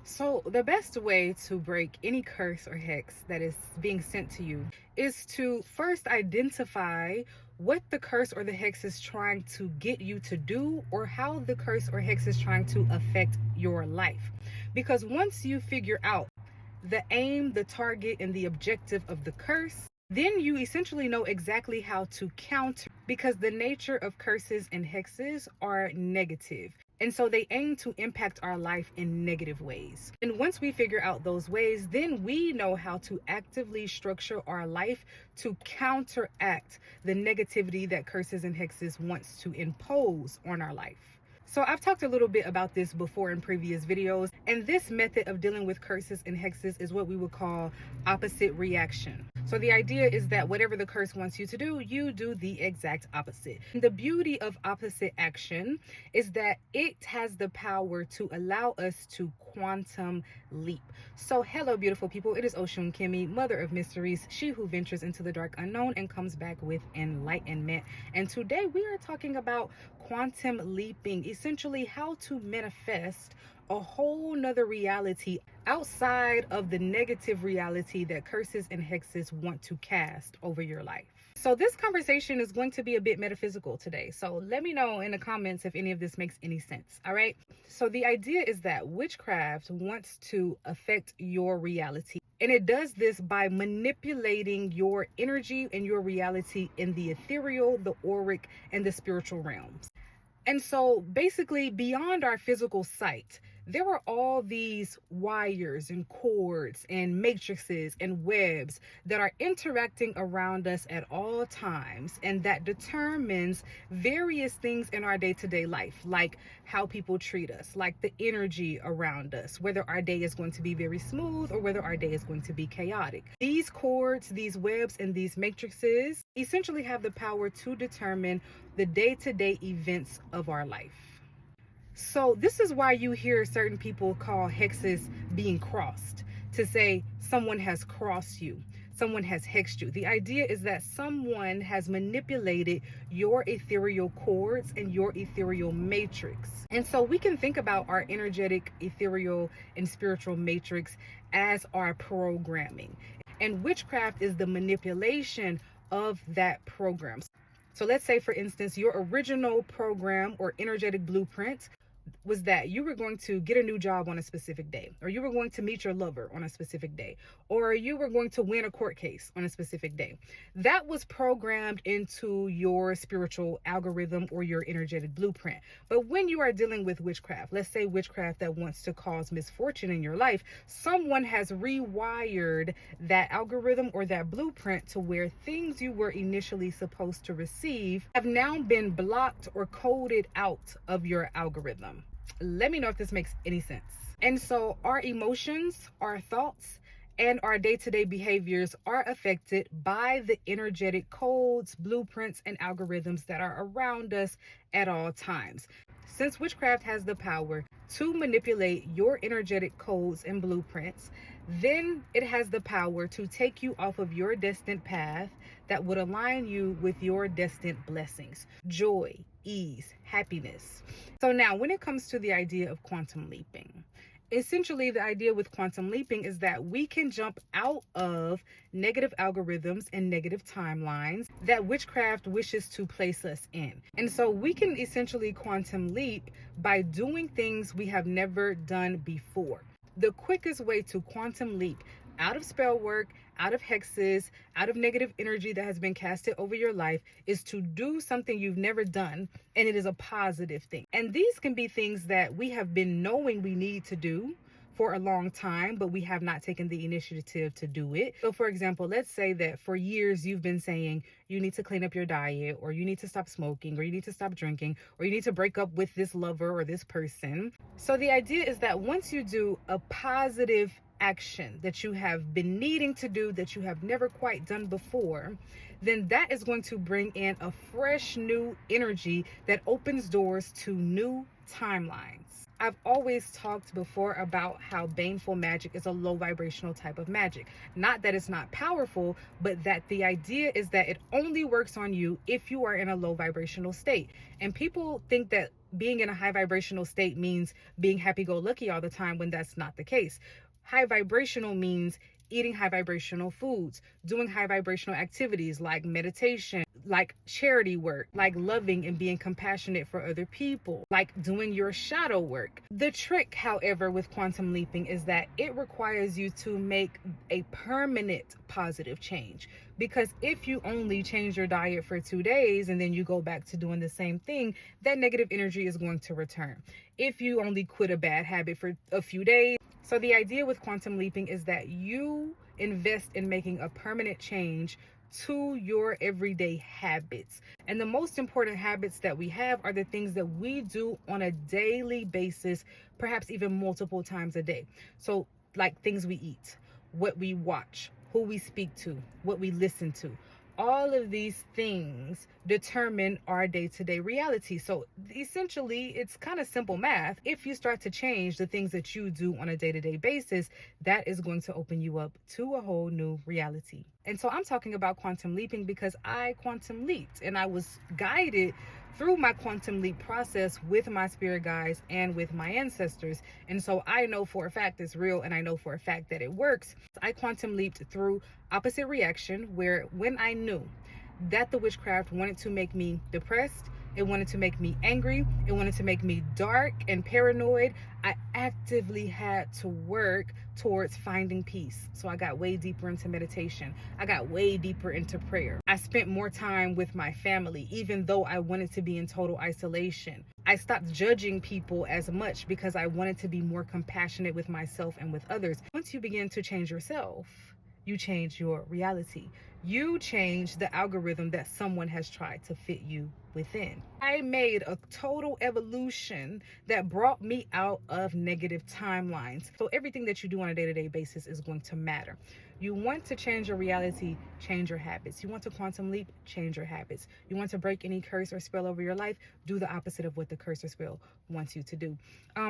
So, the best way to break any curse or hex that is being sent to you is to first identify what the curse or the hex is trying to get you to do, or how the curse or hex is trying to affect your life. Because once you figure out the aim, the target, and the objective of the curse, then you essentially know exactly how to counter, because the nature of curses and hexes are negative. And so they aim to impact our life in negative ways. And once we figure out those ways, then we know how to actively structure our life to counteract the negativity that curses and hexes wants to impose on our life. So I've talked a little bit about this before in previous videos, and this method of dealing with curses and hexes is what we would call opposite reaction. So the idea is that whatever the curse wants you to do, you do the exact opposite. And the beauty of opposite action is that it has the power to allow us to quantum leap. So hello, beautiful people. It is Oshun Kimmy, mother of mysteries, she who ventures into the dark unknown and comes back with enlightenment. And today we are talking about quantum leaping, essentially how to manifest a whole nother reality outside of the negative reality that curses and hexes want to cast over your life. So this conversation is going to be a bit metaphysical today. So let me know in the comments if any of this makes any sense. All right. So the idea is that witchcraft wants to affect your reality. And it does this by manipulating your energy and your reality in the ethereal, the auric, and the spiritual realms. And so basically, beyond our physical sight, there are all these wires and cords and matrices and webs that are interacting around us at all times, and that determines various things in our day-to-day life, like how people treat us, like the energy around us, whether our day is going to be very smooth or whether our day is going to be chaotic. These cords, these webs, and these matrices essentially have the power to determine the day-to-day events of our life. So this is why you hear certain people call hexes being crossed, to say someone has crossed you, someone has hexed you. The idea is that someone has manipulated your ethereal cords and your ethereal matrix. And so we can think about our energetic, ethereal, and spiritual matrix as our programming. And witchcraft is the manipulation of that program. So let's say, for instance, your original program or energetic blueprint was that you were going to get a new job on a specific day, or you were going to meet your lover on a specific day, or you were going to win a court case on a specific day. That was programmed into your spiritual algorithm or your energetic blueprint. But when you are dealing with witchcraft, let's say witchcraft that wants to cause misfortune in your life, someone has rewired that algorithm or that blueprint to where things you were initially supposed to receive have now been blocked or coded out of your algorithm. Let me know if this makes any sense. And so our emotions, our thoughts, and our day-to-day behaviors are affected by the energetic codes, blueprints, and algorithms that are around us at all times. Since witchcraft has the power to manipulate your energetic codes and blueprints, then it has the power to take you off of your destined path that would align you with your destined blessings, joy, ease, happiness. So now, when it comes to the idea of quantum leaping, essentially the idea with quantum leaping is that we can jump out of negative algorithms and negative timelines that witchcraft wishes to place us in. And so we can essentially quantum leap by doing things we have never done before. The quickest way to quantum leap out of spell work, out of hexes, out of negative energy that has been casted over your life is to do something you've never done, and it is a positive thing. And these can be things that we have been knowing we need to do for a long time, but we have not taken the initiative to do it. So for example, let's say that for years you've been saying you need to clean up your diet, or you need to stop smoking, or you need to stop drinking, or you need to break up with this lover or this person. So the idea is that once you do a positive action that you have been needing to do that you have never quite done before, then that is going to bring in a fresh new energy that opens doors to new timelines. I've always talked before about how baneful magic is a low vibrational type of magic. Not that it's not powerful, but that the idea is that it only works on you if you are in a low vibrational state. And people think that being in a high vibrational state means being happy-go-lucky all the time, when that's not the case. High vibrational means eating high vibrational foods, doing high vibrational activities like meditation, like charity work, like loving and being compassionate for other people, like doing your shadow work. The trick, however, with quantum leaping is that it requires you to make a permanent positive change. Because if you only change your diet for 2 days and then you go back to doing the same thing, that negative energy is going to return. If you only quit a bad habit for a few days. So the idea with quantum leaping is that you invest in making a permanent change to your everyday habits. And the most important habits that we have are the things that we do on a daily basis, perhaps even multiple times a day. So like things we eat, what we watch, who we speak to, what we listen to. All of these things determine our day-to-day reality. So essentially, it's kind of simple math. If you start to change the things that you do on a day-to-day basis, that is going to open you up to a whole new reality. And so I'm talking about quantum leaping because I quantum leaped, and I was guided through my quantum leap process with my spirit guides and with my ancestors. And so I know for a fact it's real, and I know for a fact that it works. I quantum leaped through opposite reaction, where when I knew that the witchcraft wanted to make me depressed, it wanted to make me angry, it wanted to make me dark and paranoid, I actively had to work towards finding peace. So I got way deeper into meditation. I got way deeper into prayer. I spent more time with my family, even though I wanted to be in total isolation. I stopped judging people as much because I wanted to be more compassionate with myself and with others. Once you begin to change yourself, you change your reality. You change the algorithm that someone has tried to fit you within. I made a total evolution that brought me out of negative timelines. So everything that you do on a day-to-day basis is going to matter. You want to change your reality, change your habits. You want to quantum leap, change your habits. You want to break any curse or spell over your life, do the opposite of what the curse or spell wants you to do.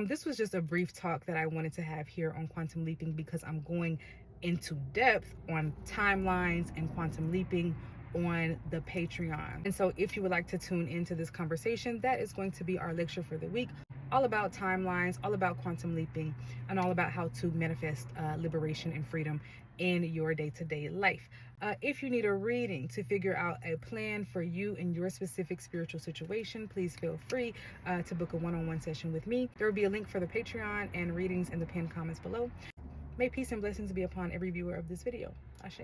This was just a brief talk that I wanted to have here on quantum leaping, because I'm going into depth on timelines and quantum leaping on the Patreon. And so if you would like to tune into this conversation, that is going to be our lecture for the week, all about timelines, all about quantum leaping, and all about how to manifest liberation and freedom in your day-to-day life. If you need a reading to figure out a plan for you in your specific spiritual situation, please feel free to book a one-on-one session with me. There will be a link for the Patreon and readings in the pinned comments below. May peace and blessings be upon every viewer of this video. Ashe.